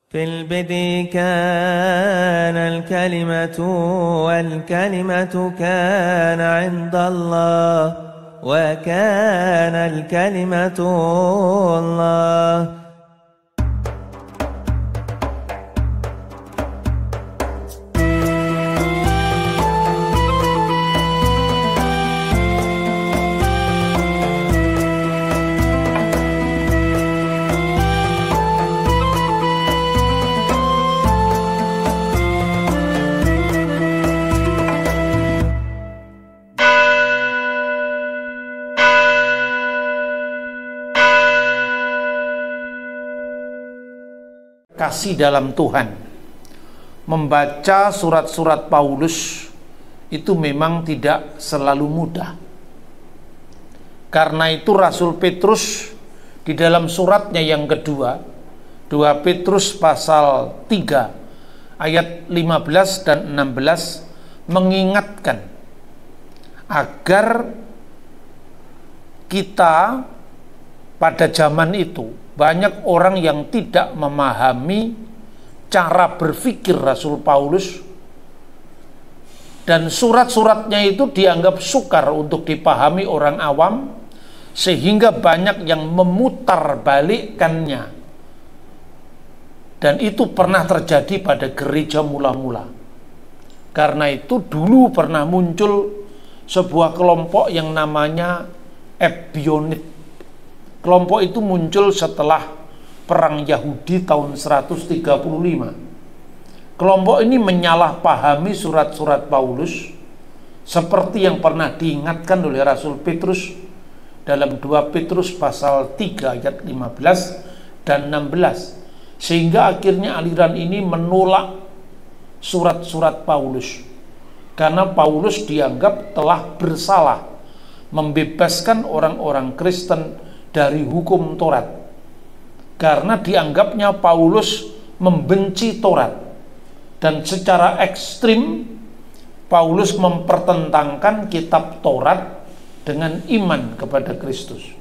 في البدء كان الكلمة والكلمة كان عند الله وكان الكلمة الله. Kasih dalam Tuhan. Membaca surat-surat Paulus itu memang tidak selalu mudah. Karena itu Rasul Petrus di dalam suratnya yang kedua, 2 Petrus pasal 3 ayat 15 dan 16 mengingatkan agar kita pada zaman itu banyak orang yang tidak memahami cara berpikir Rasul Paulus, dan surat-suratnya itu dianggap sukar untuk dipahami orang awam, sehingga banyak yang memutarbalikkannya. Dan itu pernah terjadi pada gereja mula-mula. Karena itu dulu pernah muncul sebuah kelompok yang namanya Ebionit. Kelompok itu muncul setelah perang Yahudi tahun 135. Kelompok ini menyalahpahami surat-surat Paulus seperti yang pernah diingatkan oleh Rasul Petrus dalam 2 Petrus pasal 3 ayat 15 dan 16. Sehingga akhirnya aliran ini menolak surat-surat Paulus. Karena Paulus dianggap telah bersalah membebaskan orang-orang Kristen dari hukum Taurat, karena dianggapnya Paulus membenci Taurat, dan secara ekstrim Paulus mempertentangkan kitab Taurat dengan iman kepada Kristus.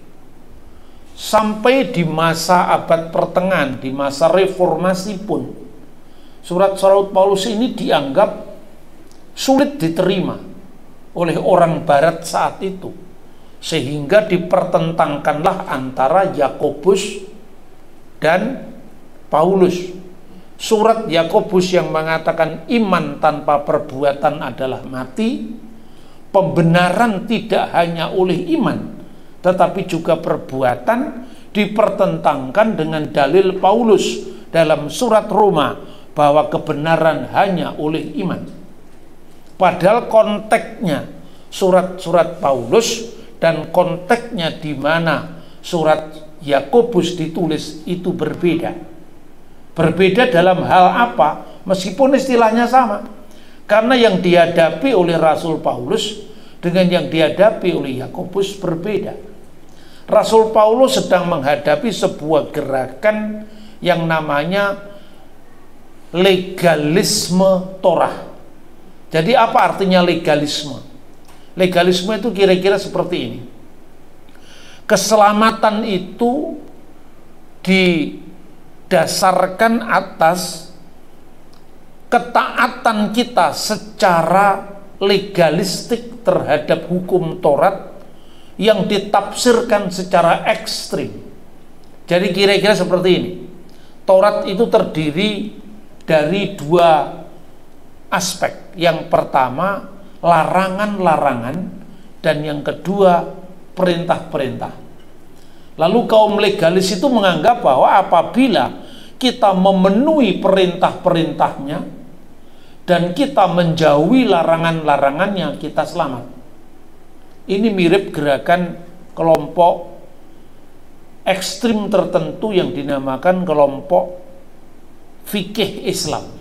Sampai di masa abad pertengahan, di masa reformasi pun, surat-surat Paulus ini dianggap sulit diterima oleh orang barat saat itu. Sehingga dipertentangkanlah antara Yakobus dan Paulus. Surat Yakobus yang mengatakan iman tanpa perbuatan adalah mati, pembenaran tidak hanya oleh iman tetapi juga perbuatan, dipertentangkan dengan dalil Paulus dalam surat Roma bahwa kebenaran hanya oleh iman. Padahal konteksnya surat-surat Paulus dan konteksnya di mana surat Yakobus ditulis itu berbeda. Berbeda dalam hal apa? Meskipun istilahnya sama. Karena yang dihadapi oleh Rasul Paulus dengan yang dihadapi oleh Yakobus berbeda. Rasul Paulus sedang menghadapi sebuah gerakan yang namanya legalisme Torah. Jadi apa artinya legalisme? Legalisme itu kira-kira seperti ini. Keselamatan itu didasarkan atas ketaatan kita secara legalistik terhadap hukum Taurat yang ditafsirkan secara ekstrim. Jadi kira-kira seperti ini. Taurat itu terdiri dari 2 aspek. Yang pertama larangan-larangan, dan yang kedua perintah-perintah. Lalu kaum legalis itu menganggap bahwa apabila kita memenuhi perintah-perintahnya dan kita menjauhi larangan-larangannya, kita selamat. Ini mirip gerakan kelompok ekstrim tertentu yang dinamakan kelompok fikih Islam.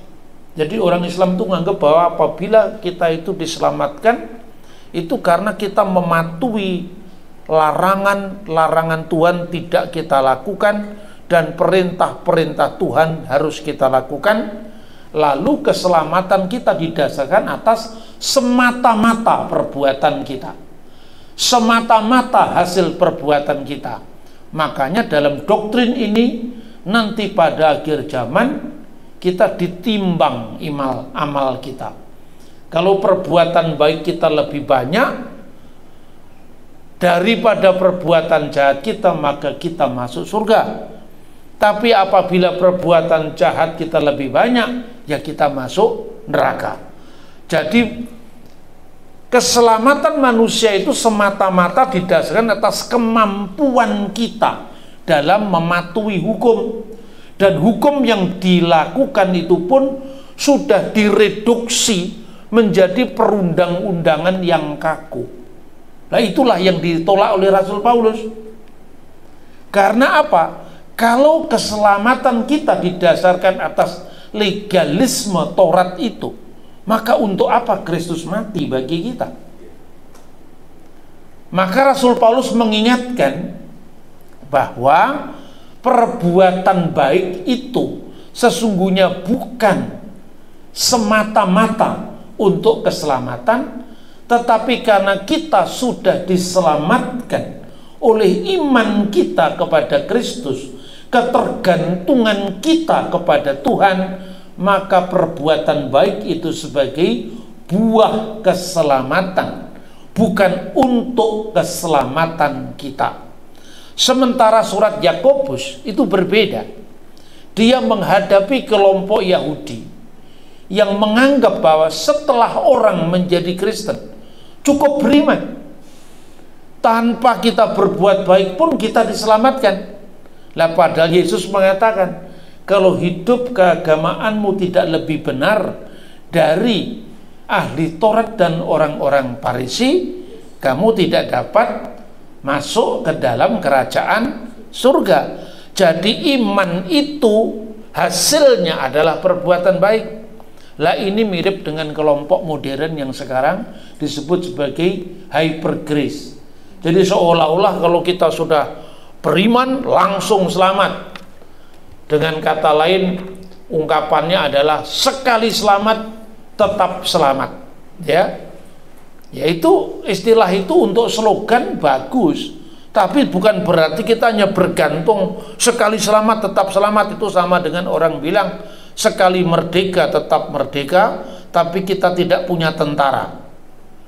Jadi orang Islam itu menganggap bahwa apabila kita itu diselamatkan itu karena kita mematuhi larangan-larangan Tuhan tidak kita lakukan dan perintah-perintah Tuhan harus kita lakukan. Lalu keselamatan kita didasarkan atas semata-mata perbuatan kita, semata-mata hasil perbuatan kita. Makanya dalam doktrin ini nanti pada akhir zaman kita ditimbang amal kita. Kalau perbuatan baik kita lebih banyak daripada perbuatan jahat kita, maka kita masuk surga. Tapi apabila perbuatan jahat kita lebih banyak, ya kita masuk neraka. Jadi keselamatan manusia itu semata-mata didasarkan atas kemampuan kita dalam mematuhi hukum. Dan hukum yang dilakukan itu pun sudah direduksi menjadi perundang-undangan yang kaku. Nah, itulah yang ditolak oleh Rasul Paulus. Karena apa? Kalau keselamatan kita didasarkan atas legalisme Taurat itu, maka untuk apa Kristus mati bagi kita? Maka Rasul Paulus mengingatkan bahwa perbuatan baik itu sesungguhnya bukan semata-mata untuk keselamatan, tetapi karena kita sudah diselamatkan oleh iman kita kepada Kristus, ketergantungan kita kepada Tuhan, maka perbuatan baik itu sebagai buah keselamatan, bukan untuk keselamatan kita. Sementara surat Yakobus itu berbeda. Dia menghadapi kelompok Yahudi yang menganggap bahwa setelah orang menjadi Kristen cukup beriman, tanpa kita berbuat baik pun kita diselamatkan. Lah padahal Yesus mengatakan, kalau hidup keagamaanmu tidak lebih benar dari ahli Taurat dan orang-orang Farisi, kamu tidak dapat masuk ke dalam kerajaan surga. Jadi iman itu hasilnya adalah perbuatan baik. Lah ini mirip dengan kelompok modern yang sekarang disebut sebagai hyper grace. Jadi seolah-olah kalau kita sudah beriman langsung selamat. Dengan kata lain, ungkapannya adalah sekali selamat tetap selamat. Ya, yaitu istilah itu untuk slogan bagus, tapi bukan berarti kita hanya bergantung sekali selamat tetap selamat. Itu sama dengan orang bilang sekali merdeka tetap merdeka, tapi kita tidak punya tentara.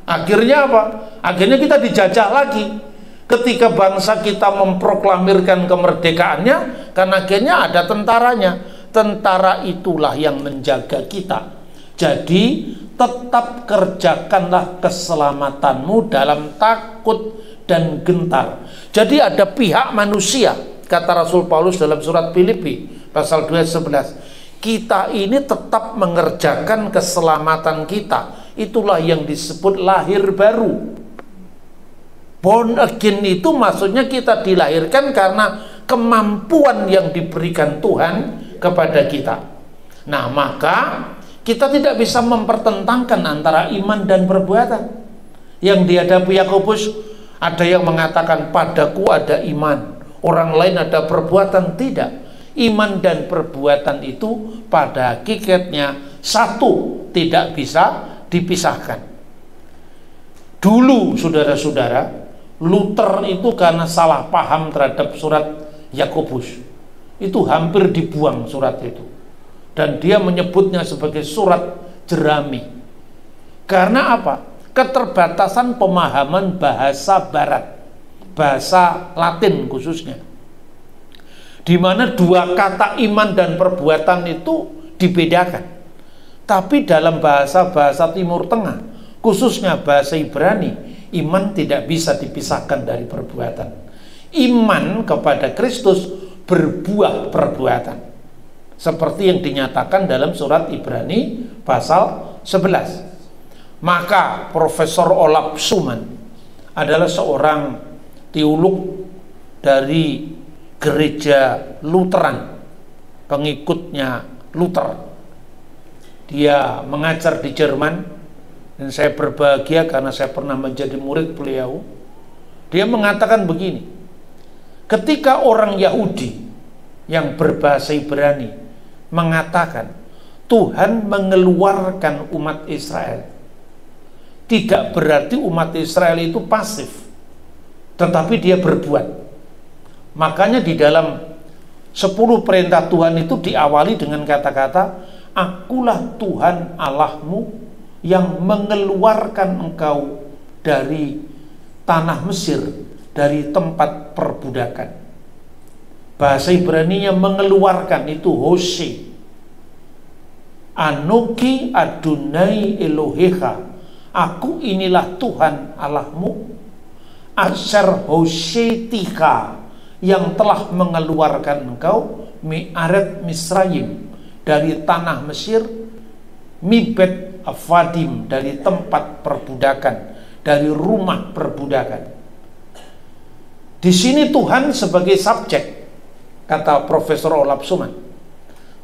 Akhirnya apa? Akhirnya kita dijajah lagi. Ketika bangsa kita memproklamirkan kemerdekaannya, karena akhirnya ada tentaranya. Tentara itulah yang menjaga kita. Jadi tetap kerjakanlah keselamatanmu dalam takut dan gentar. Jadi ada pihak manusia, kata Rasul Paulus dalam surat Filipi pasal 2:11. Kita ini tetap mengerjakan keselamatan kita. Itulah yang disebut lahir baru. Born again itu maksudnya kita dilahirkan karena kemampuan yang diberikan Tuhan kepada kita. Nah, maka kita tidak bisa mempertentangkan antara iman dan perbuatan. Yang dihadapi Yakobus, ada yang mengatakan padaku ada iman, orang lain ada perbuatan. Tidak. Iman dan perbuatan itu pada hakikatnya satu, tidak bisa dipisahkan. Dulu saudara-saudara, Luther itu karena salah paham terhadap surat Yakobus, itu hampir dibuang surat itu, dan dia menyebutnya sebagai surat jerami. Karena apa? Keterbatasan pemahaman bahasa barat, bahasa Latin khususnya, di mana dua kata iman dan perbuatan itu dibedakan. Tapi dalam bahasa-bahasa Timur Tengah, khususnya bahasa Ibrani, iman tidak bisa dipisahkan dari perbuatan. Iman kepada Kristus berbuah perbuatan, seperti yang dinyatakan dalam surat Ibrani pasal 11. Maka Profesor Olaf Schumann adalah seorang teolog dari gereja Lutheran, pengikutnya Luther. Dia mengajar di Jerman, dan saya berbahagia karena saya pernah menjadi murid beliau. Dia mengatakan begini, ketika orang Yahudi yang berbahasa Ibrani mengatakan Tuhan mengeluarkan umat Israel, tidak berarti umat Israel itu pasif, tetapi dia berbuat. Makanya di dalam 10 perintah Tuhan itu diawali dengan kata-kata, akulah Tuhan Allahmu yang mengeluarkan engkau dari tanah Mesir, dari tempat perbudakan. Bahasa Ibraninya mengeluarkan itu Hosea. Anoki Adonai Elohecha, aku inilah Tuhan Allahmu, Asher Hoshetika, yang telah mengeluarkan engkau mi'aret Misraim, dari tanah Mesir, mibet Avadim, dari tempat perbudakan, dari rumah perbudakan. Di sini Tuhan sebagai subjek, kata Profesor Olaf Suman,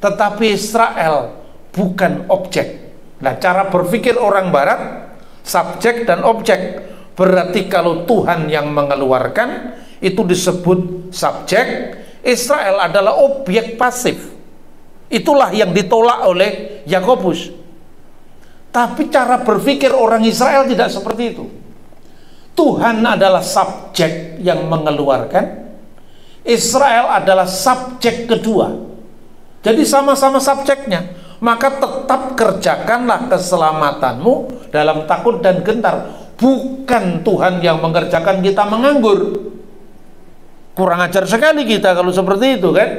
tetapi Israel bukan objek. Nah, cara berpikir orang Barat, subjek dan objek. Berarti kalau Tuhan yang mengeluarkan, itu disebut subjek, Israel adalah objek pasif. Itulah yang ditolak oleh Yakobus. Tapi cara berpikir orang Israel tidak seperti itu. Tuhan adalah subjek yang mengeluarkan, Israel adalah subjek kedua. Jadi sama-sama subjeknya. Maka tetap kerjakanlah keselamatanmu dalam takut dan gentar. Bukan Tuhan yang mengerjakan kita menganggur. Kurang ajar sekali kita kalau seperti itu, kan?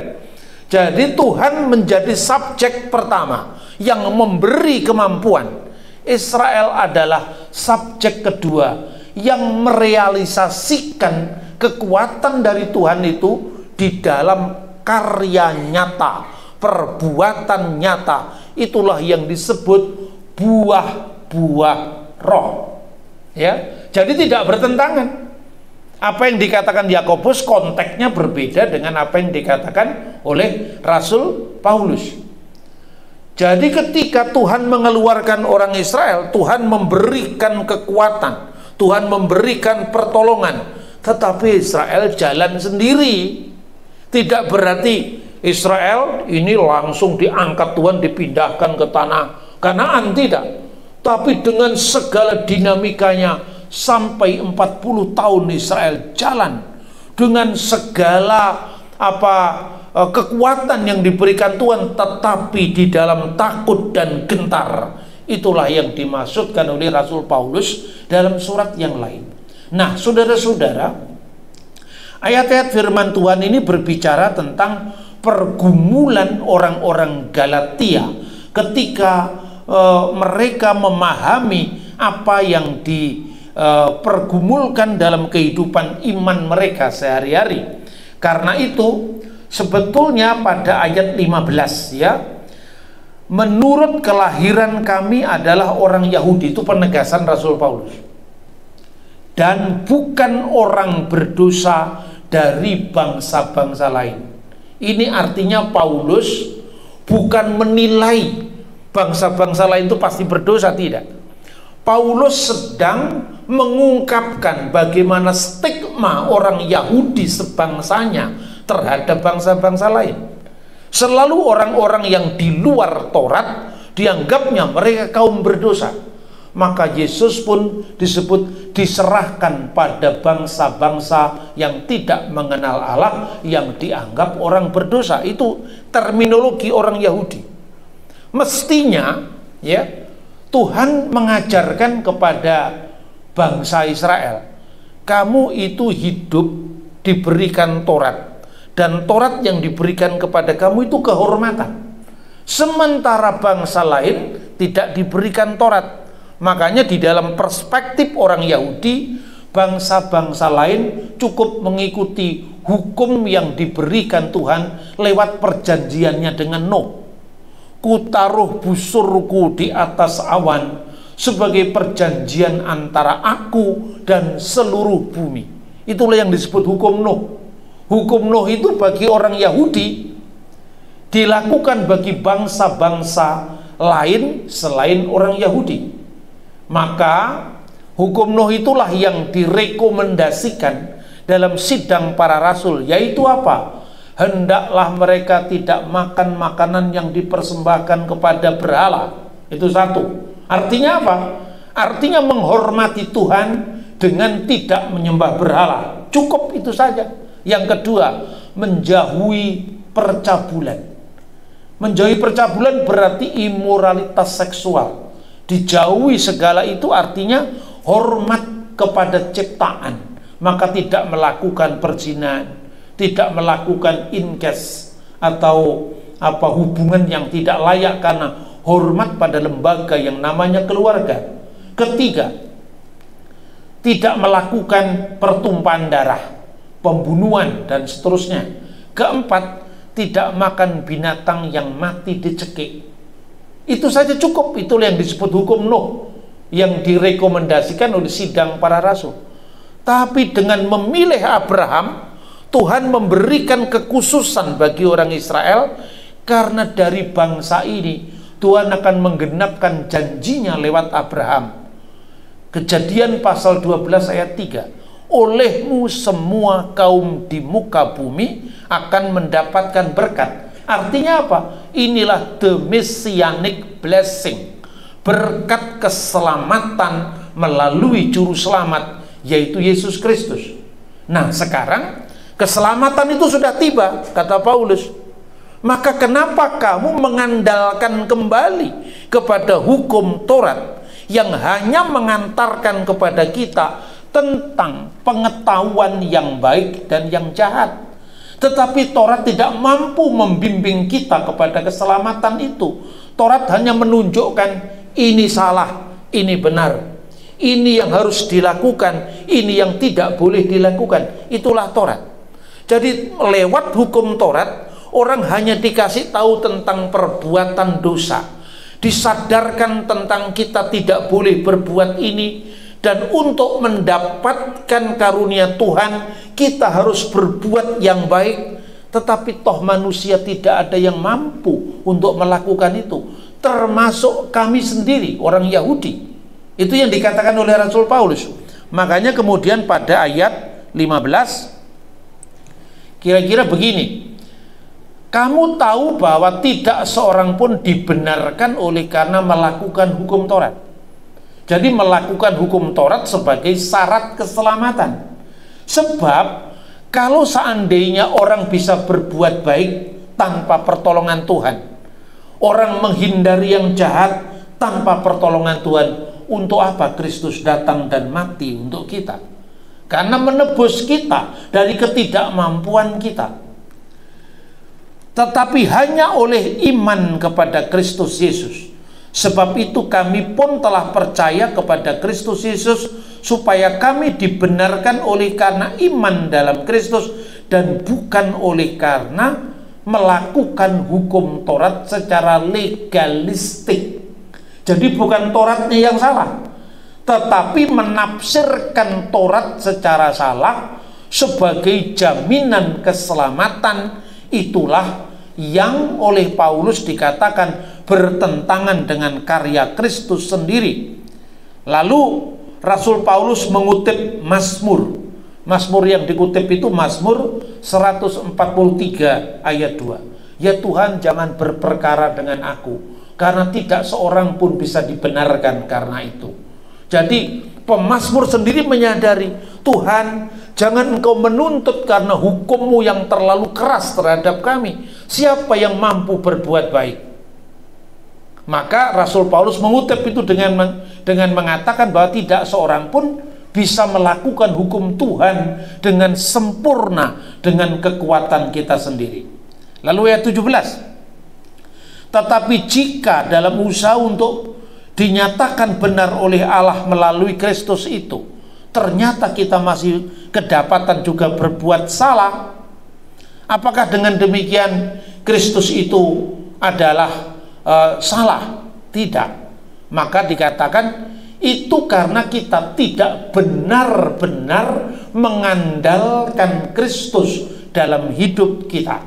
Jadi Tuhan menjadi subjek pertama yang memberi kemampuan. Israel adalah subjek kedua yang merealisasikan kekuatan dari Tuhan itu di dalam karya nyata, perbuatan nyata. Itulah yang disebut buah-buah roh. Ya, jadi tidak bertentangan. Apa yang dikatakan Yakobus konteksnya berbeda dengan apa yang dikatakan oleh Rasul Paulus. Jadi ketika Tuhan mengeluarkan orang Israel, Tuhan memberikan kekuatan, Tuhan memberikan pertolongan, tetapi Israel jalan sendiri. Tidak berarti Israel ini langsung diangkat Tuhan, dipindahkan ke tanah Kanaan, tidak. Tapi dengan segala dinamikanya, sampai 40 tahun Israel jalan dengan segala kekuatan yang diberikan Tuhan, tetapi di dalam takut dan gentar. Itulah yang dimaksudkan oleh Rasul Paulus dalam surat yang lain. Nah, saudara-saudara, ayat-ayat firman Tuhan ini berbicara tentang pergumulan orang-orang Galatia ketika mereka memahami apa yang dipergumulkan dalam kehidupan iman mereka sehari-hari. Karena itu sebetulnya pada ayat 15 ya, menurut kelahiran kami adalah orang Yahudi, itu penegasan Rasul Paulus, dan bukan orang berdosa dari bangsa-bangsa lain. Ini artinya Paulus bukan menilai bangsa-bangsa lain itu pasti berdosa, tidak. Paulus sedang mengungkapkan bagaimana stigma orang Yahudi sebangsanya terhadap bangsa-bangsa lain. Selalu orang-orang yang di luar Taurat dianggapnya mereka kaum berdosa. Maka Yesus pun disebut diserahkan pada bangsa-bangsa yang tidak mengenal Allah, yang dianggap orang berdosa. Itu terminologi orang Yahudi. Mestinya ya, Tuhan mengajarkan kepada bangsa Israel, kamu itu hidup diberikan Taurat, dan Taurat yang diberikan kepada kamu itu kehormatan, sementara bangsa lain tidak diberikan Taurat. Makanya di dalam perspektif orang Yahudi, bangsa-bangsa lain cukup mengikuti hukum yang diberikan Tuhan lewat perjanjiannya dengan Nuh. Kutaruh busurku di atas awan sebagai perjanjian antara aku dan seluruh bumi. Itulah yang disebut hukum Nuh. Hukum Nuh itu bagi orang Yahudi dilakukan bagi bangsa-bangsa lain selain orang Yahudi. Maka hukum Nuh itulah yang direkomendasikan dalam sidang para rasul, yaitu apa? Hendaklah mereka tidak makan makanan yang dipersembahkan kepada berhala. Itu satu. Artinya apa? Artinya menghormati Tuhan dengan tidak menyembah berhala. Cukup itu saja. Yang kedua, menjauhi percabulan. Menjauhi percabulan berarti imoralitas seksual. Dijauhi segala itu artinya hormat kepada ciptaan. Maka tidak melakukan perzinahan, tidak melakukan incest atau hubungan yang tidak layak karena hormat pada lembaga yang namanya keluarga. Ketiga, tidak melakukan pertumpahan darah, pembunuhan dan seterusnya. Keempat, tidak makan binatang yang mati dicekik. Itu saja cukup. Itulah yang disebut hukum Nuh yang direkomendasikan oleh sidang para rasul. Tapi dengan memilih Abraham, Tuhan memberikan kekhususan bagi orang Israel, karena dari bangsa ini Tuhan akan menggenapkan janjinya lewat Abraham. Kejadian pasal 12 ayat 3. Olehmu semua kaum di muka bumi akan mendapatkan berkat. Artinya apa? Inilah the messianic blessing. Berkat keselamatan melalui juru selamat, yaitu Yesus Kristus. Nah, sekarang keselamatan itu sudah tiba, kata Paulus. Maka kenapa kamu mengandalkan kembali kepada hukum Taurat yang hanya mengantarkan kepada kita tentang pengetahuan yang baik dan yang jahat? Tetapi Taurat tidak mampu membimbing kita kepada keselamatan itu. Taurat hanya menunjukkan ini salah, ini benar. Ini yang harus dilakukan, ini yang tidak boleh dilakukan. Itulah Taurat. Jadi lewat hukum Taurat, orang hanya dikasih tahu tentang perbuatan dosa, disadarkan tentang kita tidak boleh berbuat ini, dan untuk mendapatkan karunia Tuhan kita harus berbuat yang baik. Tetapi toh manusia tidak ada yang mampu untuk melakukan itu, termasuk kami sendiri, orang Yahudi. Itu yang dikatakan oleh Rasul Paulus. Makanya kemudian pada ayat 15 kira-kira begini, kamu tahu bahwa tidak seorang pun dibenarkan oleh karena melakukan hukum Taurat. Jadi melakukan hukum Taurat sebagai syarat keselamatan. Sebab kalau seandainya orang bisa berbuat baik tanpa pertolongan Tuhan, orang menghindari yang jahat tanpa pertolongan Tuhan, untuk apa Kristus datang dan mati untuk kita? Karena menebus kita dari ketidakmampuan kita. Tetapi hanya oleh iman kepada Kristus Yesus. Sebab itu kami pun telah percaya kepada Kristus Yesus, supaya kami dibenarkan oleh karena iman dalam Kristus, dan bukan oleh karena melakukan hukum Taurat secara legalistik. Jadi bukan Tauratnya yang salah, tetapi menafsirkan Taurat secara salah sebagai jaminan keselamatan. Itulah yang oleh Paulus dikatakan bertentangan dengan karya Kristus sendiri. Lalu Rasul Paulus mengutip Mazmur. Mazmur yang dikutip itu Mazmur 143 ayat 2. Ya Tuhan, jangan berperkara dengan aku, karena tidak seorang pun bisa dibenarkan karena itu. Jadi pemazmur sendiri menyadari, Tuhan, jangan engkau menuntut karena hukummu yang terlalu keras terhadap kami. Siapa yang mampu berbuat baik? Maka Rasul Paulus mengutip itu dengan mengatakan bahwa tidak seorang pun bisa melakukan hukum Tuhan dengan sempurna dengan kekuatan kita sendiri. Lalu ayat 17. Tetapi jika dalam usaha untuk dinyatakan benar oleh Allah melalui Kristus itu, ternyata kita masih kedapatan juga berbuat salah, apakah dengan demikian Kristus itu adalah salah? Tidak. Maka dikatakan itu karena kita tidak benar-benar mengandalkan Kristus dalam hidup kita.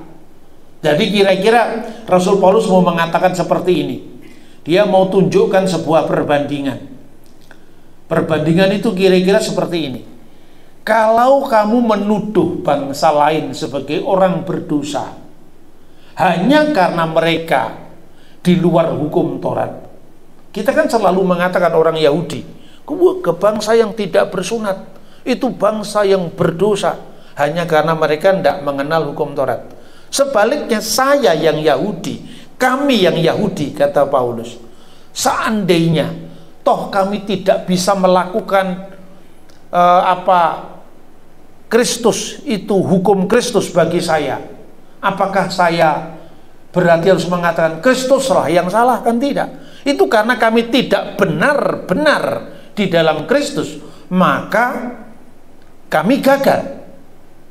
Jadi kira-kira Rasul Paulus mau mengatakan seperti ini. Dia mau tunjukkan sebuah perbandingan. Perbandingan itu kira-kira seperti ini. Kalau kamu menuduh bangsa lain sebagai orang berdosa hanya karena mereka di luar hukum Taurat. Kita kan selalu mengatakan orang Yahudi, ke bangsa yang tidak bersunat, itu bangsa yang berdosa hanya karena mereka tidak mengenal hukum Taurat. Sebaliknya saya yang Yahudi, kami yang Yahudi, kata Paulus, seandainya toh kami tidak bisa melakukan Kristus itu, hukum Kristus bagi saya, apakah saya berarti harus mengatakan Kristuslah yang salah? Kan tidak. Itu karena kami tidak benar-benar di dalam Kristus, maka kami gagal.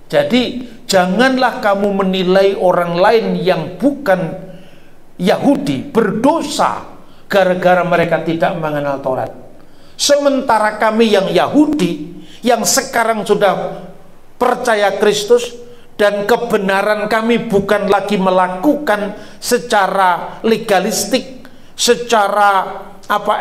Jadi janganlah kamu menilai orang lain yang bukan Yahudi berdosa gara-gara mereka tidak mengenal Taurat. Sementara kami yang Yahudi, yang sekarang sudah percaya Kristus, dan kebenaran kami bukan lagi melakukan secara legalistik, secara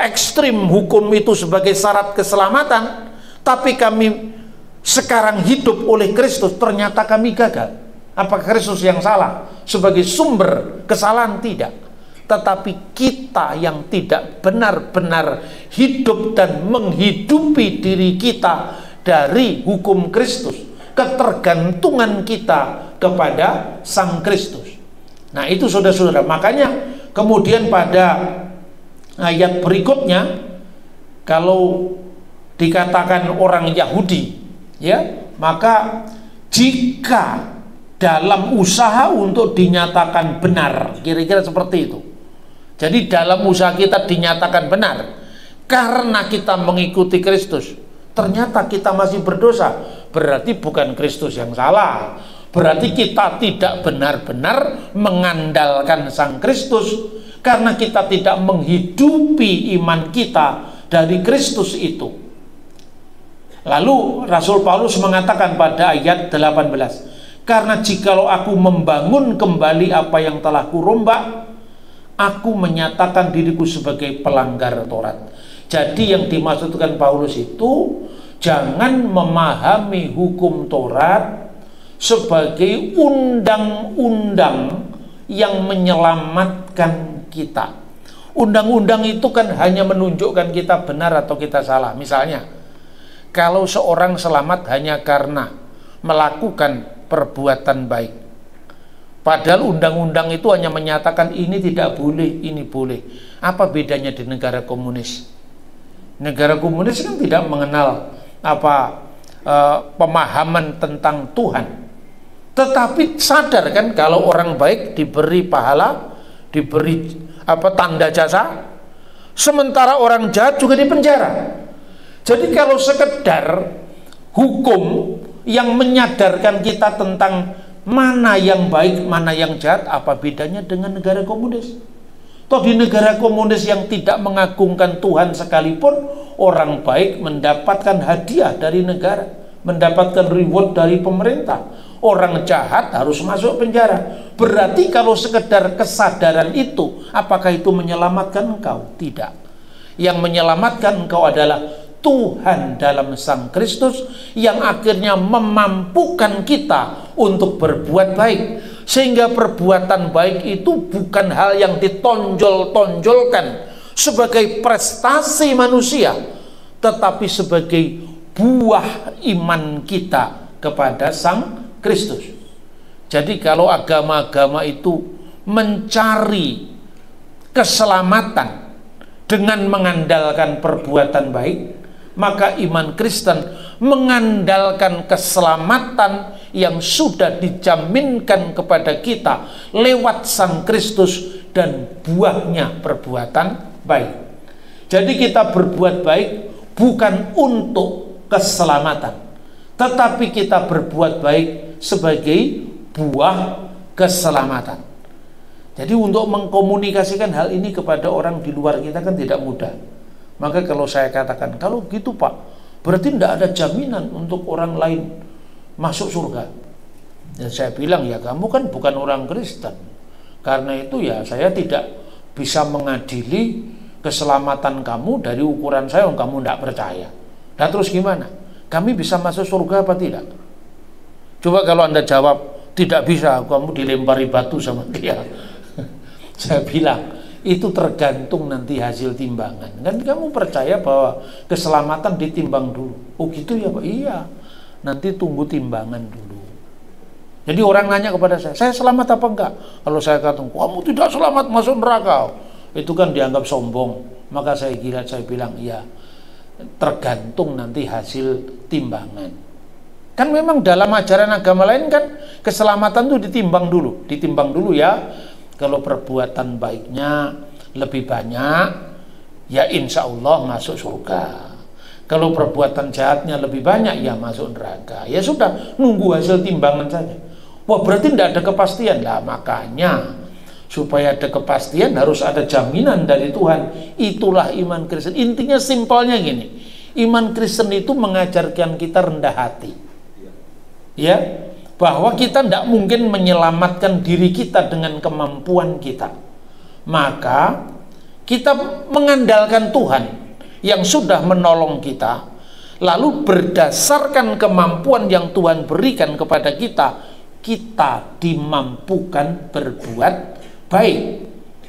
ekstrim hukum itu sebagai syarat keselamatan, tapi kami sekarang hidup oleh Kristus, ternyata kami gagal. Apakah Kristus yang salah sebagai sumber kesalahan? Tidak. Tetapi kita yang tidak benar-benar hidup dan menghidupi diri kita dari hukum Kristus, ketergantungan kita kepada Sang Kristus. Nah itu saudara-saudara, makanya kemudian pada ayat berikutnya, kalau dikatakan orang Yahudi, ya, maka jika dalam usaha untuk dinyatakan benar, kira-kira seperti itu. Jadi dalam usaha kita dinyatakan benar karena kita mengikuti Kristus, ternyata kita masih berdosa, berarti bukan Kristus yang salah, berarti kita tidak benar-benar mengandalkan Sang Kristus karena kita tidak menghidupi iman kita dari Kristus itu. Lalu Rasul Paulus mengatakan pada ayat 18, karena jikalau aku membangun kembali apa yang telah kurombak, aku menyatakan diriku sebagai pelanggar Taurat. Jadi yang dimaksudkan Paulus itu, jangan memahami hukum Taurat sebagai undang-undang yang menyelamatkan kita. Undang-undang itu kan hanya menunjukkan kita benar atau kita salah. Misalnya, kalau seorang selamat hanya karena melakukan perbuatan baik, padahal undang-undang itu hanya menyatakan ini tidak boleh, ini boleh. Apa bedanya di negara komunis? Negara komunis kan tidak mengenal pemahaman tentang Tuhan, tetapi sadar kan kalau orang baik diberi pahala, diberi tanda jasa, sementara orang jahat juga dipenjara. Jadi kalau sekedar hukum yang menyadarkan kita tentang mana yang baik, mana yang jahat, apa bedanya dengan negara komunis? Toh di negara komunis yang tidak mengagungkan Tuhan sekalipun, orang baik mendapatkan hadiah dari negara, mendapatkan reward dari pemerintah. Orang jahat harus masuk penjara. Berarti kalau sekedar kesadaran itu, apakah itu menyelamatkan engkau? Tidak. Yang menyelamatkan engkau adalah Tuhan dalam Sang Kristus yang akhirnya memampukan kita untuk berbuat baik, sehingga perbuatan baik itu bukan hal yang ditonjol-tonjolkan sebagai prestasi manusia, tetapi sebagai buah iman kita kepada Sang Kristus. Jadi kalau agama-agama itu mencari keselamatan dengan mengandalkan perbuatan baik, maka iman Kristen mengandalkan keselamatan yang sudah dijaminkan kepada kita lewat Sang Kristus dan buahnya perbuatan baik. Jadi kita berbuat baik bukan untuk keselamatan, tetapi kita berbuat baik sebagai buah keselamatan. Jadi untuk mengkomunikasikan hal ini kepada orang di luar kita kan tidak mudah. Maka kalau saya katakan, kalau gitu Pak, berarti tidak ada jaminan untuk orang lain masuk surga. Dan saya bilang, ya kamu kan bukan orang Kristen. Karena itu ya saya tidak bisa mengadili keselamatan kamu dari ukuran saya, yang kamu tidak percaya. Nah terus gimana? Kami bisa masuk surga apa tidak? Coba kalau Anda jawab, tidak bisa, kamu dilempari batu sama dia. Saya bilang, itu tergantung nanti hasil timbangan. Kan kamu percaya bahwa keselamatan ditimbang dulu. Oh gitu ya Pak? Iya. Nanti tunggu timbangan dulu. Jadi orang nanya kepada saya selamat apa enggak? Kalau saya katakan, kamu tidak selamat masuk neraka, itu kan dianggap sombong. Maka saya bilang, ya tergantung nanti hasil timbangan. Kan memang dalam ajaran agama lain kan keselamatan itu ditimbang dulu ya. Kalau perbuatan baiknya lebih banyak, ya insya Allah masuk surga. Kalau perbuatan jahatnya lebih banyak, ya masuk neraka. Ya sudah, nunggu hasil timbangan saja. Wah, berarti tidak ada kepastian lah. Makanya supaya ada kepastian harus ada jaminan dari Tuhan. Itulah iman Kristen. Intinya simpelnya gini, iman Kristen itu mengajarkan kita rendah hati, ya, bahwa kita tidak mungkin menyelamatkan diri kita dengan kemampuan kita. Maka kita mengandalkan Tuhan yang sudah menolong kita, lalu berdasarkan kemampuan yang Tuhan berikan kepada kita, kita dimampukan berbuat baik.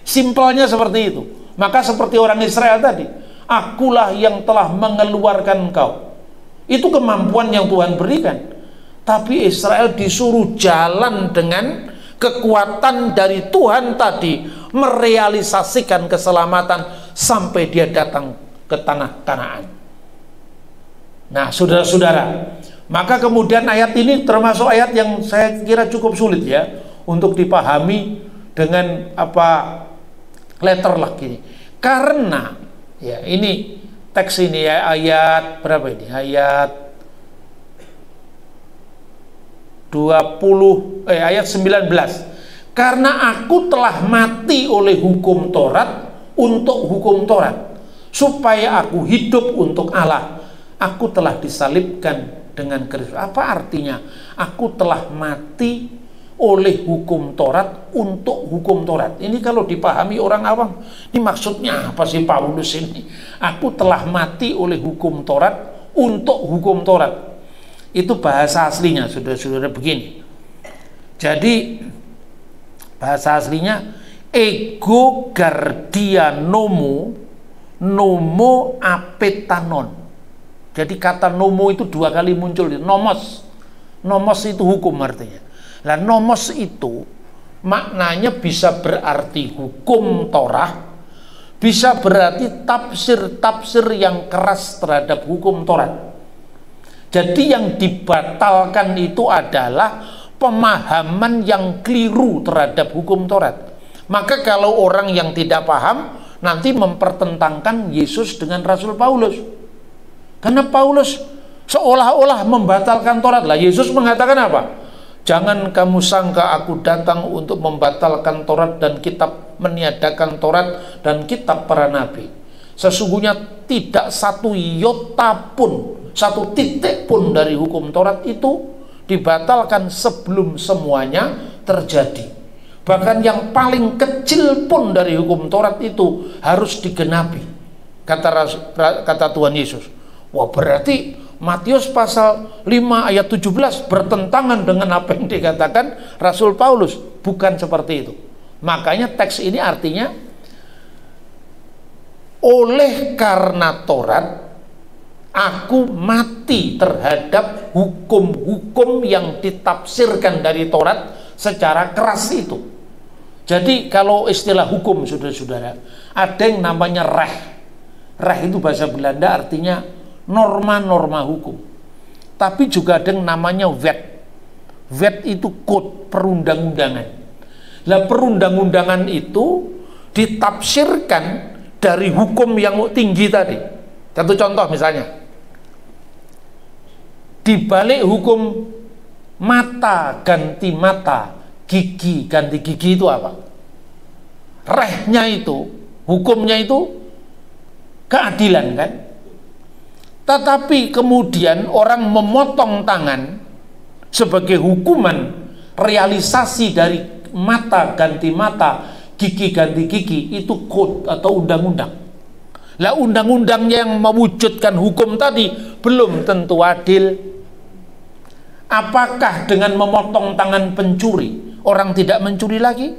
Simpelnya seperti itu. Maka seperti orang Israel tadi, akulah yang telah mengeluarkan engkau. Itu kemampuan yang Tuhan berikan. Tapi Israel disuruh jalan dengan kekuatan dari Tuhan tadi, merealisasikan keselamatan sampai dia datang ke tanah Kanaan. Nah, saudara-saudara, maka kemudian ayat ini termasuk ayat yang saya kira cukup sulit ya untuk dipahami dengan letter lagi. Karena ya ini teks ini ya, ayat berapa ini? Ayat 19. Karena aku telah mati oleh hukum Taurat untuk hukum Taurat, supaya aku hidup untuk Allah. Aku telah disalibkan dengan Kristus. Apa artinya? Aku telah mati oleh hukum Taurat untuk hukum Taurat. Ini kalau dipahami orang awam, ini maksudnya apa sih Paulus ini? Aku telah mati oleh hukum Taurat untuk hukum Taurat. Itu bahasa aslinya, saudara-saudara, begini. Jadi bahasa aslinya ego gardia nomo apetanon. Jadi kata nomo itu 2 kali muncul di nomos. Nomos itu hukum artinya. Nah, nomos itu maknanya bisa berarti hukum Torah, bisa berarti tafsir-tafsir yang keras terhadap hukum Taurat. Jadi yang dibatalkan itu adalah pemahaman yang keliru terhadap hukum Taurat. Maka kalau orang yang tidak paham nanti mempertentangkan Yesus dengan Rasul Paulus. Karena Paulus seolah-olah membatalkan Taurat. Lah Yesus mengatakan apa? Jangan kamu sangka aku datang untuk membatalkan Taurat dan kitab, meniadakan Taurat dan kitab para nabi. Sesungguhnya tidak satu iota pun, satu titik pun dari hukum Taurat itu dibatalkan sebelum semuanya terjadi. Bahkan yang paling kecil pun dari hukum Taurat itu harus digenapi, kata Tuhan Yesus. Wah, berarti Matius pasal 5 ayat 17 bertentangan dengan apa yang dikatakan Rasul Paulus. Bukan seperti itu. Makanya teks ini artinya, oleh karena Taurat aku mati terhadap hukum-hukum yang ditafsirkan dari Taurat secara keras itu. Jadi kalau istilah hukum, saudara-saudara, ada yang namanya reh. Reh itu bahasa Belanda artinya norma-norma hukum. Tapi juga ada yang namanya wet. Wet itu code, perundang-undangan. Lah perundang-undangan itu ditafsirkan dari hukum yang tinggi tadi. Satu contoh misalnya, di balik hukum mata ganti mata, gigi ganti gigi itu apa? Rehnya itu, hukumnya itu keadilan kan? Tetapi kemudian orang memotong tangan sebagai hukuman realisasi dari mata ganti mata, gigi ganti gigi, itu code atau undang-undang. Lah undang-undang yang mewujudkan hukum tadi belum tentu adil. Apakah dengan memotong tangan pencuri orang tidak mencuri lagi?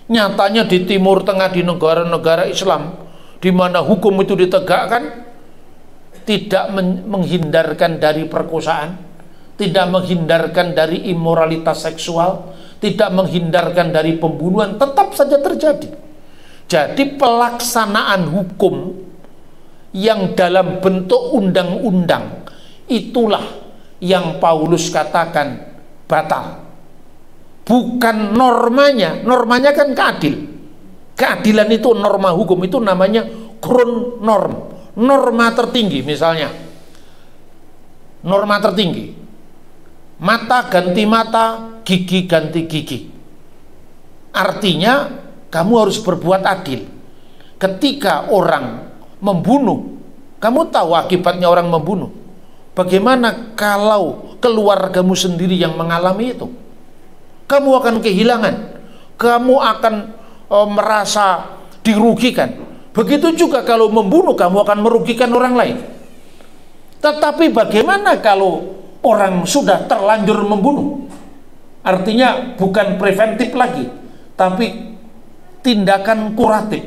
Nyatanya di Timur Tengah, di negara-negara Islam di mana hukum itu ditegakkan, tidak menghindarkan dari perkosaan, tidak menghindarkan dari imoralitas seksual, tidak menghindarkan dari pembunuhan, tetap saja terjadi. Jadi pelaksanaan hukum yang dalam bentuk undang-undang, itulah yang Paulus katakan batal. Bukan normanya. Normanya kan keadilan itu norma hukum, itu namanya Grundnorm, norma tertinggi. Misalnya norma tertinggi, mata ganti mata, gigi ganti gigi. Artinya kamu harus berbuat adil. Ketika orang membunuh, kamu tahu akibatnya orang membunuh. Bagaimana kalau keluargamu sendiri yang mengalami itu? Kamu akan kehilangan, kamu akan merasa dirugikan. Begitu juga kalau membunuh, kamu akan merugikan orang lain. Tetapi bagaimana kalau orang sudah terlanjur membunuh? Artinya bukan preventif lagi, tapi tindakan kuratif.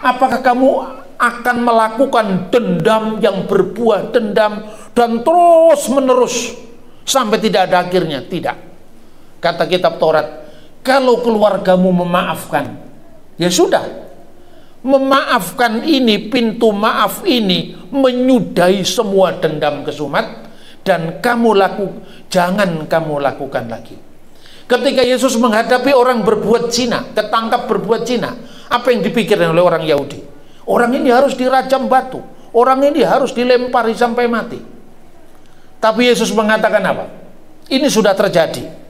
Apakah kamu akan melakukan dendam yang berbuah dendam dan terus menerus sampai tidak ada akhirnya? Tidak. Kata kitab Taurat, kalau keluargamu memaafkan, ya sudah. Memaafkan ini, pintu maaf ini menyudahi semua dendam kesumat, dan jangan kamu lakukan lagi. Ketika Yesus menghadapi orang berbuat zina, ketangkap berbuat zina, apa yang dipikirkan oleh orang Yahudi? Orang ini harus dirajam batu, orang ini harus dilempari sampai mati. Tapi Yesus mengatakan apa? Ini sudah terjadi.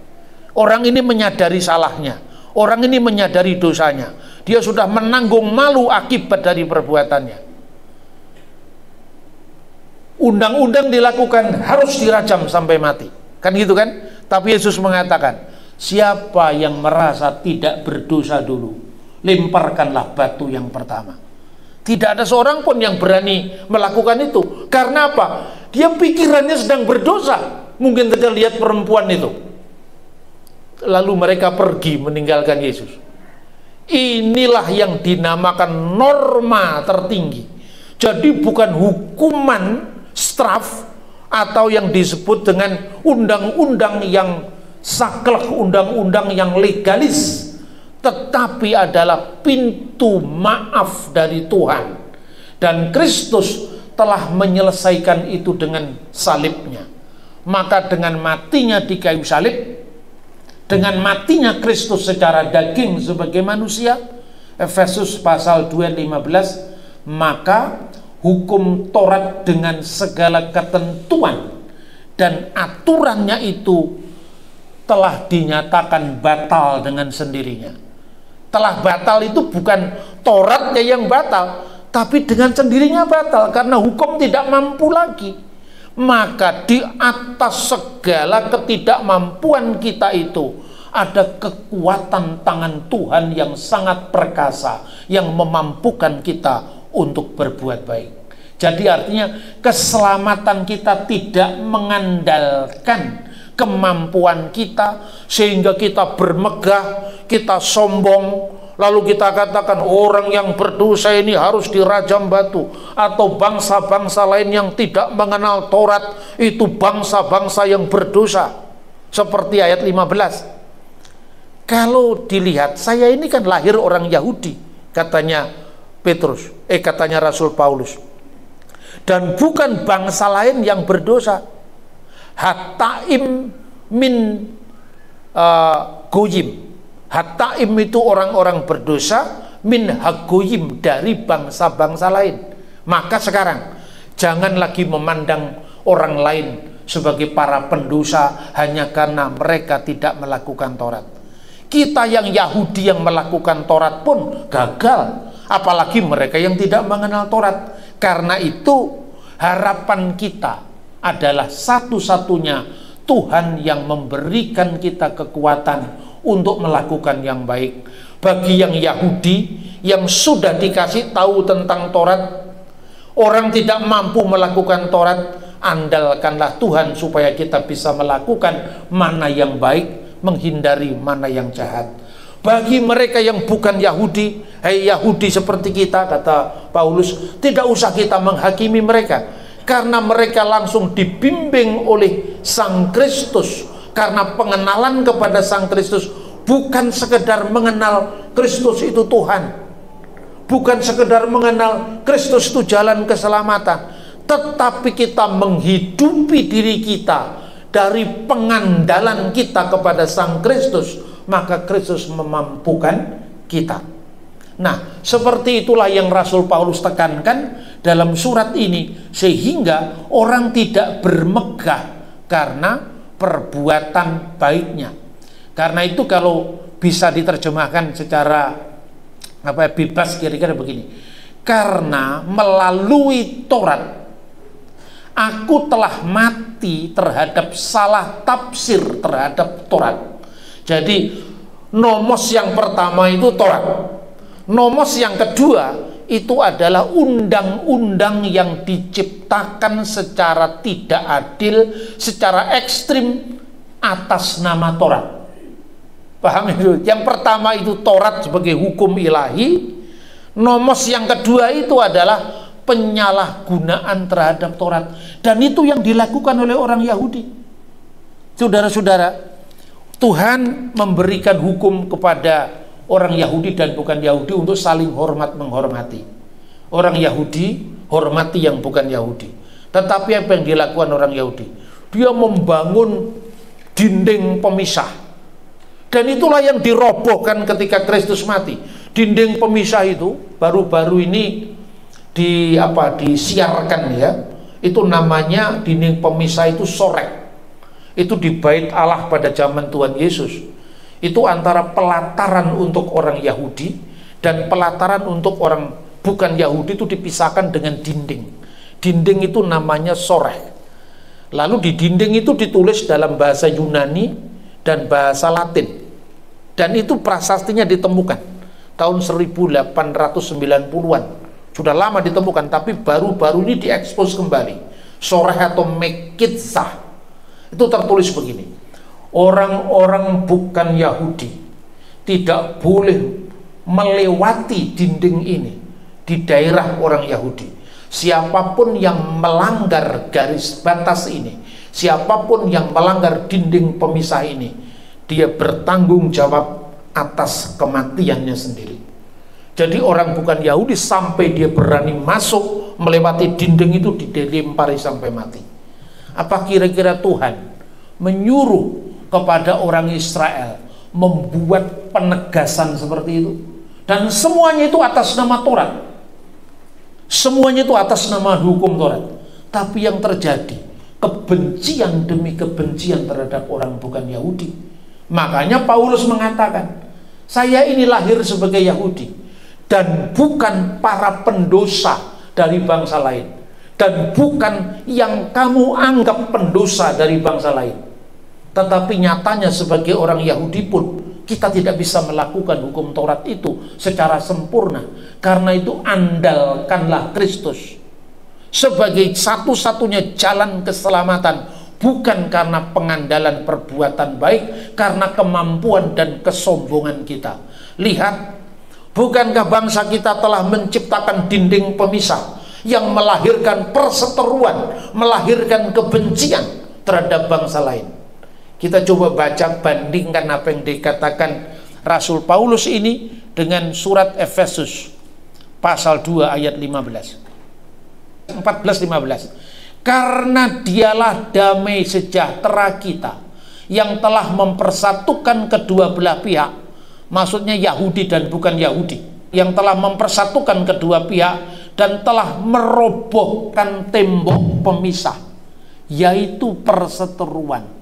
Orang ini menyadari salahnya, orang ini menyadari dosanya, dia sudah menanggung malu akibat dari perbuatannya. Undang-undang dilakukan, harus dirajam sampai mati, kan gitu kan? Tapi Yesus mengatakan, siapa yang merasa tidak berdosa dulu, lemparkanlah batu yang pertama. Tidak ada seorang pun yang berani melakukan itu. Karena apa? Dia pikirannya sedang berdosa. Mungkin saja lihat perempuan itu, lalu mereka pergi meninggalkan Yesus. Inilah yang dinamakan norma tertinggi. Jadi bukan hukuman straf atau yang disebut dengan undang-undang yang saklek, undang-undang yang legalis, tetapi adalah pintu maaf dari Tuhan. Dan Kristus telah menyelesaikan itu dengan salibnya. Maka dengan matinya di kayu salib, dengan matinya Kristus secara daging sebagai manusia, Efesus pasal 2:15, maka hukum Taurat dengan segala ketentuan dan aturannya itu telah dinyatakan batal dengan sendirinya. Telah batal itu bukan Tauratnya yang batal, tapi dengan sendirinya batal karena hukum tidak mampu lagi. Maka di atas segala ketidakmampuan kita itu ada kekuatan tangan Tuhan yang sangat perkasa yang memampukan kita untuk berbuat baik. Jadi artinya keselamatan kita tidak mengandalkan kemampuan kita sehingga kita bermegah, kita sombong, lalu kita katakan orang yang berdosa ini harus dirajam batu, atau bangsa-bangsa lain yang tidak mengenal Taurat itu bangsa-bangsa yang berdosa, seperti ayat 15. Kalau dilihat, saya ini kan lahir orang Yahudi, katanya katanya Rasul Paulus, dan bukan bangsa lain yang berdosa. Hataim min goyim. Hataim itu orang-orang berdosa, min hagoyim, dari bangsa-bangsa lain. Maka sekarang jangan lagi memandang orang lain sebagai para pendosa hanya karena mereka tidak melakukan Taurat. Kita yang Yahudi yang melakukan Taurat pun gagal, apalagi mereka yang tidak mengenal Taurat. Karena itu harapan kita adalah satu-satunya Tuhan yang memberikan kita kekuatan untuk melakukan yang baik. Bagi yang Yahudi yang sudah dikasih tahu tentang Taurat, orang tidak mampu melakukan Taurat, andalkanlah Tuhan supaya kita bisa melakukan mana yang baik, menghindari mana yang jahat. Bagi mereka yang bukan Yahudi, Yahudi seperti kita, kata Paulus, tidak usah kita menghakimi mereka. karena mereka langsung dibimbing oleh Sang Kristus. Karena pengenalan kepada Sang Kristus bukan sekedar mengenal Kristus itu Tuhan, bukan sekedar mengenal Kristus itu jalan keselamatan, tetapi kita menghidupi diri kita dari pengandalan kita kepada Sang Kristus, maka Kristus memampukan kita. Nah, seperti itulah yang Rasul Paulus tekankan dalam surat ini, sehingga orang tidak bermegah karena perbuatan baiknya. Karena itu kalau bisa diterjemahkan secara bebas, kira-kira begini: karena melalui Taurat aku telah mati terhadap salah tafsir terhadap Taurat. Jadi nomos yang pertama itu Taurat. Nomos yang kedua itu adalah undang-undang yang diciptakan secara tidak adil, secara ekstrim atas nama Taurat. Paham itu? Yang pertama itu Taurat sebagai hukum ilahi. Nomos yang kedua itu adalah penyalahgunaan terhadap Taurat. Dan itu yang dilakukan oleh orang Yahudi. Saudara-saudara, Tuhan memberikan hukum kepada orang Yahudi dan bukan Yahudi untuk saling hormat menghormati. Orang Yahudi hormati yang bukan Yahudi. Tetapi apa yang dilakukan orang Yahudi? Dia membangun dinding pemisah. Dan itulah yang dirobohkan ketika Kristus mati. Dinding pemisah itu baru-baru ini disiarkan ya. Itu namanya dinding pemisah itu sorek. Itu di Bait Allah pada zaman Tuhan Yesus. Itu antara pelataran untuk orang Yahudi dan pelataran untuk orang bukan Yahudi itu dipisahkan dengan dinding. Dinding itu namanya soreh. Lalu di dinding itu ditulis dalam bahasa Yunani dan bahasa Latin. Dan itu prasastinya ditemukan tahun 1890-an. Sudah lama ditemukan, tapi baru-baru ini diekspos kembali. Soreh atau Mekitzah. Itu tertulis begini: orang-orang bukan Yahudi tidak boleh melewati dinding ini di daerah orang Yahudi. Siapapun yang melanggar garis batas ini, siapapun yang melanggar dinding pemisah ini, dia bertanggung jawab atas kematiannya sendiri. Jadi orang bukan Yahudi sampai dia berani masuk melewati dinding itu, dilempari sampai mati. Apa kira-kira Tuhan menyuruh kepada orang Israel membuat penegasan seperti itu? Dan semuanya itu atas nama Taurat, semuanya itu atas nama hukum Taurat. Tapi yang terjadi kebencian demi kebencian terhadap orang bukan Yahudi. Makanya Paulus mengatakan, saya ini lahir sebagai Yahudi dan bukan para pendosa dari bangsa lain, dan bukan yang kamu anggap pendosa dari bangsa lain. Tetapi nyatanya sebagai orang Yahudi pun kita tidak bisa melakukan hukum Taurat itu secara sempurna. Karena itu andalkanlah Kristus sebagai satu-satunya jalan keselamatan, bukan karena pengandalan perbuatan baik, karena kemampuan dan kesombongan kita. Lihat, bukankah bangsa kita telah menciptakan dinding pemisah yang melahirkan perseteruan, melahirkan kebencian terhadap bangsa lain? Kita coba baca, bandingkan apa yang dikatakan Rasul Paulus ini dengan surat Efesus pasal 2 ayat 14-15. Karena dialah damai sejahtera kita yang telah mempersatukan kedua belah pihak, maksudnya Yahudi dan bukan Yahudi, yang telah mempersatukan kedua pihak dan telah merobohkan tembok pemisah, yaitu perseteruan.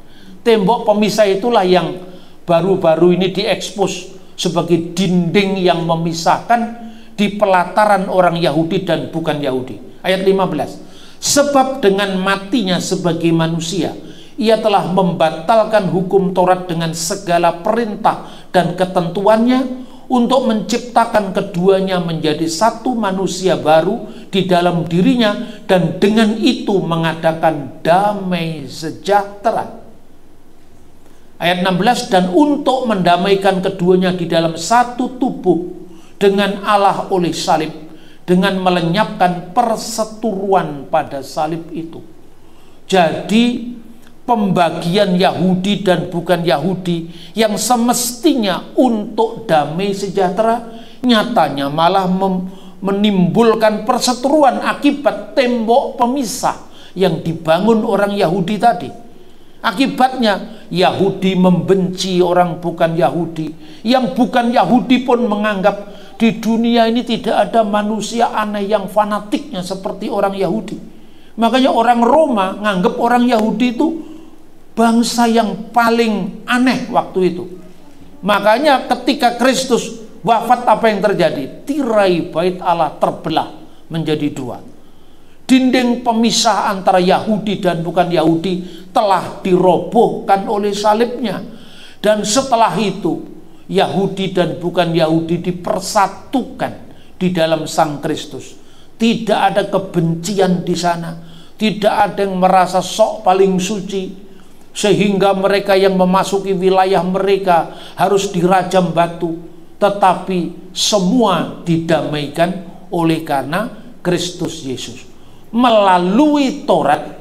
Tembok pemisah itulah yang baru-baru ini diekspos sebagai dinding yang memisahkan di pelataran orang Yahudi dan bukan Yahudi. Ayat 15. Sebab dengan matinya sebagai manusia, ia telah membatalkan hukum Taurat dengan segala perintah dan ketentuannya untuk menciptakan keduanya menjadi satu manusia baru di dalam dirinya, dan dengan itu mengadakan damai sejahtera. Ayat 16, dan untuk mendamaikan keduanya di dalam satu tubuh dengan Allah oleh salib, dengan melenyapkan perseteruan pada salib itu. Jadi pembagian Yahudi dan bukan Yahudi yang semestinya untuk damai sejahtera, nyatanya malah menimbulkan perseteruan akibat tembok pemisah yang dibangun orang Yahudi tadi. Akibatnya Yahudi membenci orang bukan Yahudi, yang bukan Yahudi pun menganggap di dunia ini tidak ada manusia aneh yang fanatiknya seperti orang Yahudi. Makanya orang Roma nganggap orang Yahudi itu bangsa yang paling aneh waktu itu. Makanya ketika Kristus wafat, apa yang terjadi? Tirai bait Allah terbelah menjadi dua. Dinding pemisah antara Yahudi dan bukan Yahudi telah dirobohkan oleh salibnya. Dan setelah itu Yahudi dan bukan Yahudi dipersatukan di dalam Sang Kristus. Tidak ada kebencian di sana, tidak ada yang merasa sok paling suci, sehingga mereka yang memasuki wilayah mereka harus dirajam batu. Tetapi semua didamaikan oleh karena Kristus Yesus. Melalui Taurat,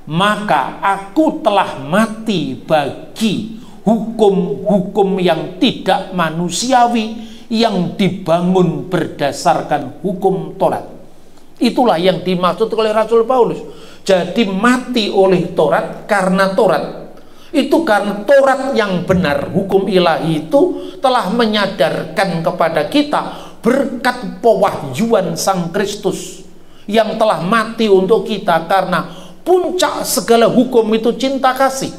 maka aku telah mati bagi hukum-hukum yang tidak manusiawi yang dibangun berdasarkan hukum Taurat. Itulah yang dimaksud oleh Rasul Paulus. Jadi mati oleh Taurat karena Taurat. Itu karena Taurat yang benar, hukum ilahi itu telah menyadarkan kepada kita berkat pewahyuan Sang Kristus yang telah mati untuk kita, karena puncak segala hukum itu cinta kasih.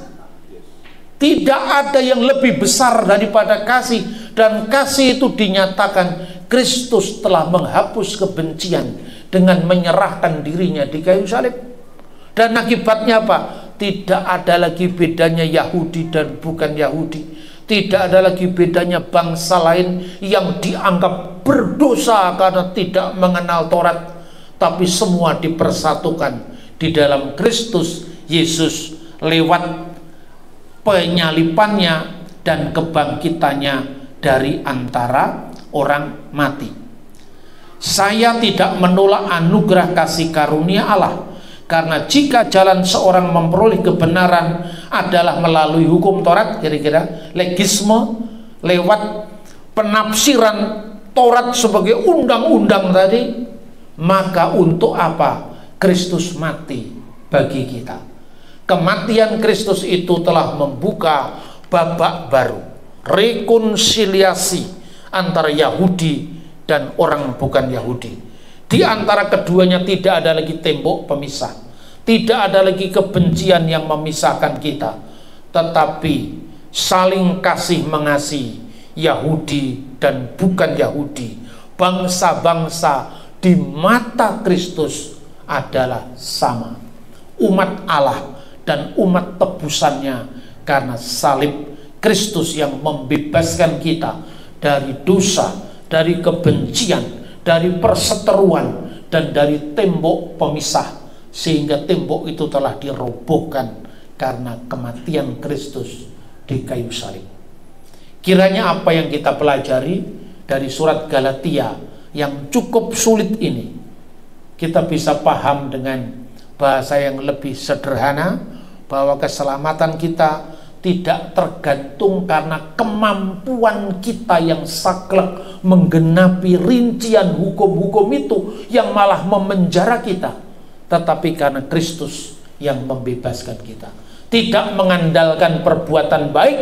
Tidak ada yang lebih besar daripada kasih, dan kasih itu dinyatakan Kristus telah menghapus kebencian dengan menyerahkan dirinya di kayu salib. Dan akibatnya apa? Tidak ada lagi bedanya Yahudi dan bukan Yahudi. Tidak ada lagi bedanya bangsa lain yang dianggap berdosa karena tidak mengenal Taurat, tapi semua dipersatukan di dalam Kristus Yesus lewat penyalipannya dan kebangkitannya dari antara orang mati. Saya tidak menolak anugerah kasih karunia Allah, karena jika jalan seorang memperoleh kebenaran adalah melalui hukum Taurat, kira-kira legisme, lewat penafsiran Taurat sebagai undang-undang tadi, maka untuk apa Kristus mati bagi kita? Kematian Kristus itu telah membuka babak baru, rekonsiliasi antara Yahudi dan orang bukan Yahudi. Di antara keduanya tidak ada lagi tembok pemisah, tidak ada lagi kebencian yang memisahkan kita, tetapi saling kasih mengasihi, Yahudi dan bukan Yahudi, bangsa-bangsa di mata Kristus adalah sama, umat Allah dan umat tebusannya, karena salib Kristus yang membebaskan kita dari dosa, dari kebencian, dari perseteruan, dan dari tembok pemisah, sehingga tembok itu telah dirobohkan karena kematian Kristus di kayu salib. Kiranya apa yang kita pelajari dari surat Galatia yang cukup sulit ini, kita bisa paham dengan bahasa yang lebih sederhana, bahwa keselamatan kita tidak tergantung karena kemampuan kita yang saklek menggenapi rincian hukum-hukum itu yang malah memenjara kita, tetapi karena Kristus yang membebaskan kita. Tidak mengandalkan perbuatan baik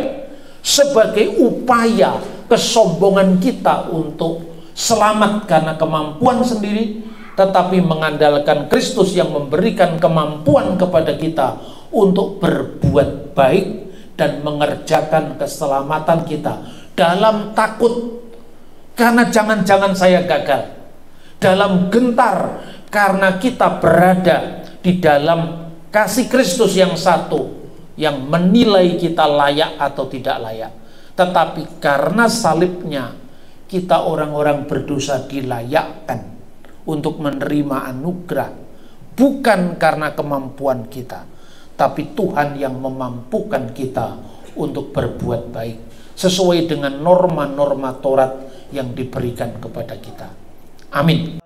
sebagai upaya kesombongan kita untuk selamat karena kemampuan sendiri, tetapi mengandalkan Kristus yang memberikan kemampuan kepada kita untuk berbuat baik dan mengerjakan keselamatan kita dalam takut karena jangan-jangan saya gagal, dalam gentar karena kita berada di dalam kasih Kristus yang satu yang menilai kita layak atau tidak layak. Tetapi karena salibnya, kita orang-orang berdosa dilayakkan untuk menerima anugerah, bukan karena kemampuan kita, tapi Tuhan yang memampukan kita untuk berbuat baik sesuai dengan norma-norma Taurat yang diberikan kepada kita. Amin.